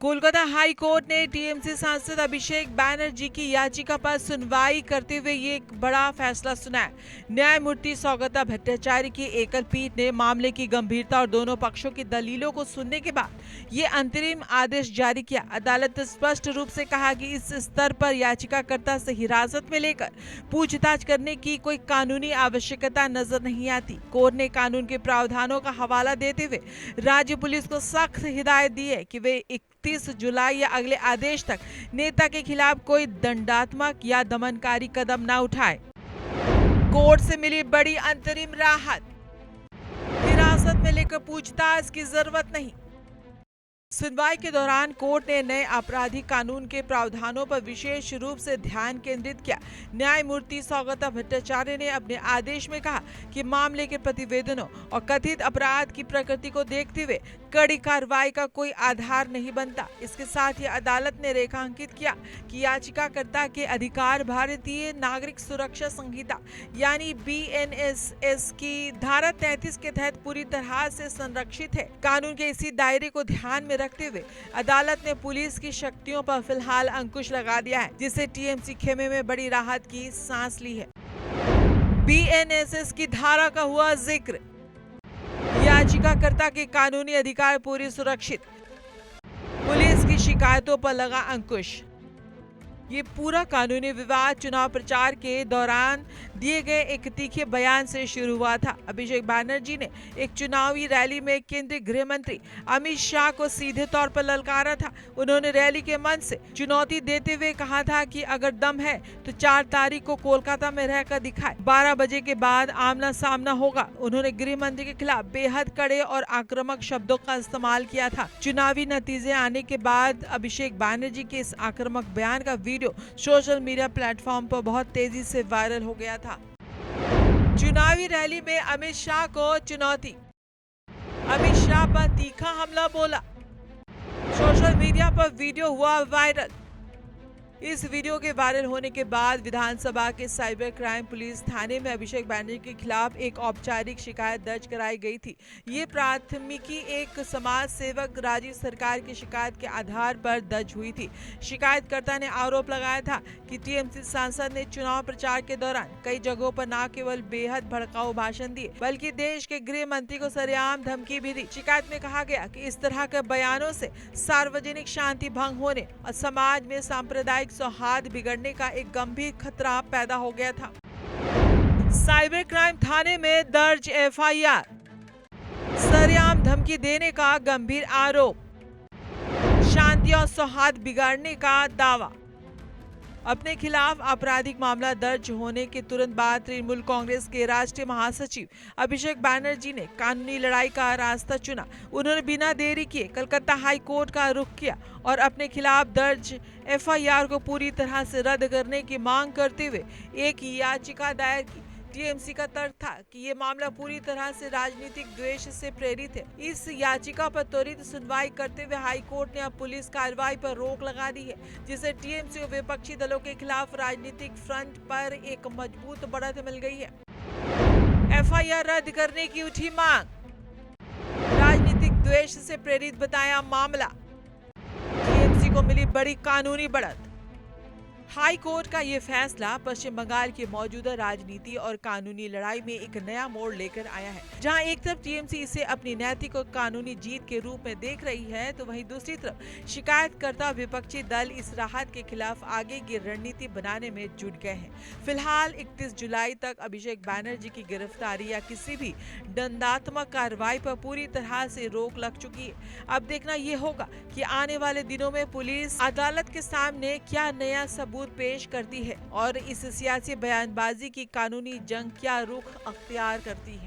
Kolkata high court ने TMC सांसद अभिषेक बैनर्जी की याचिका पर सुनवाई करते हुए ये एक बड़ा फैसला सुनाया। न्यायमूर्ति सौगता भट्टाचार्य की एकल पीठ ने मामले की गंभीरता और दोनों पक्षों की दलीलों को सुनने के बाद ये अंतरिम आदेश जारी किया। अदालत ने स्पष्ट रूप से कहा कि इस स्तर पर याचिकाकर्ता से हिरासत में लेकर पूछताछ करने की कोई कानूनी आवश्यकता नजर नहीं आती। कोर्ट ने कानून के प्रावधानों का हवाला देते हुए राज्य पुलिस को सख्त हिदायत दी है कि वे 31 जुलाई या अगले आदेश तक नेता के खिलाफ कोई दंडात्मक या दमनकारी कदम न उठाए। कोर्ट से मिली बड़ी अंतरिम राहत, हिरासत में लेकर पूछताछ की जरूरत नहीं। सुनवाई के दौरान कोर्ट ने नए आपराधिक कानून के प्रावधानों पर विशेष रूप से ध्यान केंद्रित किया। न्यायमूर्ति सौगता भट्टाचार्य ने अपने आदेश में कहा कि मामले के प्रतिवेदनों और कथित अपराध की प्रकृति को देखते हुए कड़ी कार्रवाई का कोई आधार नहीं बनता। इसके साथ ही अदालत ने रेखांकित किया कि याचिकाकर्ता के अधिकार भारतीय नागरिक सुरक्षा संहिता यानी BNSS की धारा 33 के तहत पूरी तरह से संरक्षित है। कानून के इसी दायरे को ध्यान में रखते हुए अदालत ने पुलिस की शक्तियों पर फिलहाल अंकुश लगा दिया है, जिससे टीएमसी खेमे में बड़ी राहत की सांस ली है। BNSS की धारा का हुआ जिक्र, याचिकाकर्ता के कानूनी अधिकार पूरी सुरक्षित, पुलिस की शिकायतों पर लगा अंकुश। ये पूरा कानूनी विवाद चुनाव प्रचार के दौरान दिए गए एक तीखे बयान से शुरू हुआ था। अभिषेक बैनर्जी ने एक चुनावी रैली में केंद्रीय गृह मंत्री अमित शाह को सीधे तौर पर ललकारा था। उन्होंने रैली के मंच से चुनौती देते हुए कहा था कि अगर दम है तो 4 तारीख को कोलकाता में रहकर दिखाए, 12 बजे के बाद आमना सामना होगा। उन्होंने गृह मंत्री के खिलाफ बेहद कड़े और आक्रामक शब्दों का इस्तेमाल किया था। चुनावी नतीजे आने के बाद अभिषेक बैनर्जी के इस आक्रामक बयान का वीडियो सोशल मीडिया प्लेटफॉर्म पर बहुत तेजी से वायरल हो गया था। चुनावी रैली में अमित शाह को चुनौती, अमित शाह पर तीखा हमला बोला, सोशल मीडिया पर वीडियो हुआ वायरल। इस वीडियो के वायरल होने के बाद विधानसभा के साइबर क्राइम पुलिस थाने में अभिषेक बैनर्जी के खिलाफ एक औपचारिक शिकायत दर्ज कराई गई थी। ये प्राथमिकी एक समाज सेवक राजीव सरकार की शिकायत के आधार पर दर्ज हुई थी। शिकायतकर्ता ने आरोप लगाया था कि टीएमसी सांसद ने चुनाव प्रचार के दौरान कई जगहों पर न केवल बेहद भड़काऊ भाषण दिए बल्कि देश के गृह मंत्री को सरेआम धमकी भी दी। शिकायत में कहा गया कि इस तरह के बयानों से सार्वजनिक शांति भंग होने और समाज में सांप्रदायिक सौहार्द बिगड़ने का एक गंभीर खतरा पैदा हो गया था। साइबर क्राइम थाने में दर्ज FIR, सरेआम धमकी देने का गंभीर आरोप, शांति और सौहार्द बिगाड़ने का दावा। अपने खिलाफ आपराधिक मामला दर्ज होने के तुरंत बाद तृणमूल कांग्रेस के राष्ट्रीय महासचिव अभिषेक बैनर्जी ने कानूनी लड़ाई का रास्ता चुना। उन्होंने बिना देरी किए कलकत्ता हाई कोर्ट का रुख किया और अपने खिलाफ दर्ज FIR को पूरी तरह से रद्द करने की मांग करते हुए एक याचिका दायर की। टीएमसी का तर्क था कि ये मामला पूरी तरह से राजनीतिक द्वेष से प्रेरित है। इस याचिका पर त्वरित सुनवाई करते हुए हाई कोर्ट ने अब पुलिस कार्रवाई पर रोक लगा दी है, जिससे टीएमसी और विपक्षी दलों के खिलाफ राजनीतिक फ्रंट पर एक मजबूत बढ़त मिल गई है। FIR रद्द करने की उठी मांग, राजनीतिक द्वेष से प्रेरित बताया मामला, टीएमसी को मिली बड़ी कानूनी बढ़त। हाई कोर्ट का ये फैसला पश्चिम बंगाल की मौजूदा राजनीति और कानूनी लड़ाई में एक नया मोड़ लेकर आया है। जहां एक तरफ टीएमसी इसे अपनी नैतिक और कानूनी जीत के रूप में देख रही है, तो वहीं दूसरी तरफ शिकायतकर्ता विपक्षी दल इस राहत के खिलाफ आगे की रणनीति बनाने में जुट गए हैं। फिलहाल 31 जुलाई तक अभिषेक बैनर्जी की गिरफ्तारी या किसी भी दंडात्मक कार्रवाई पर पूरी तरह से रोक लग चुकी है। अब देखना यह होगा कि आने वाले दिनों में पुलिस अदालत के सामने क्या नया सबूत पेश करती है और इस सियासी बयानबाजी की कानूनी जंग क्या रुख अख्तियार करती है।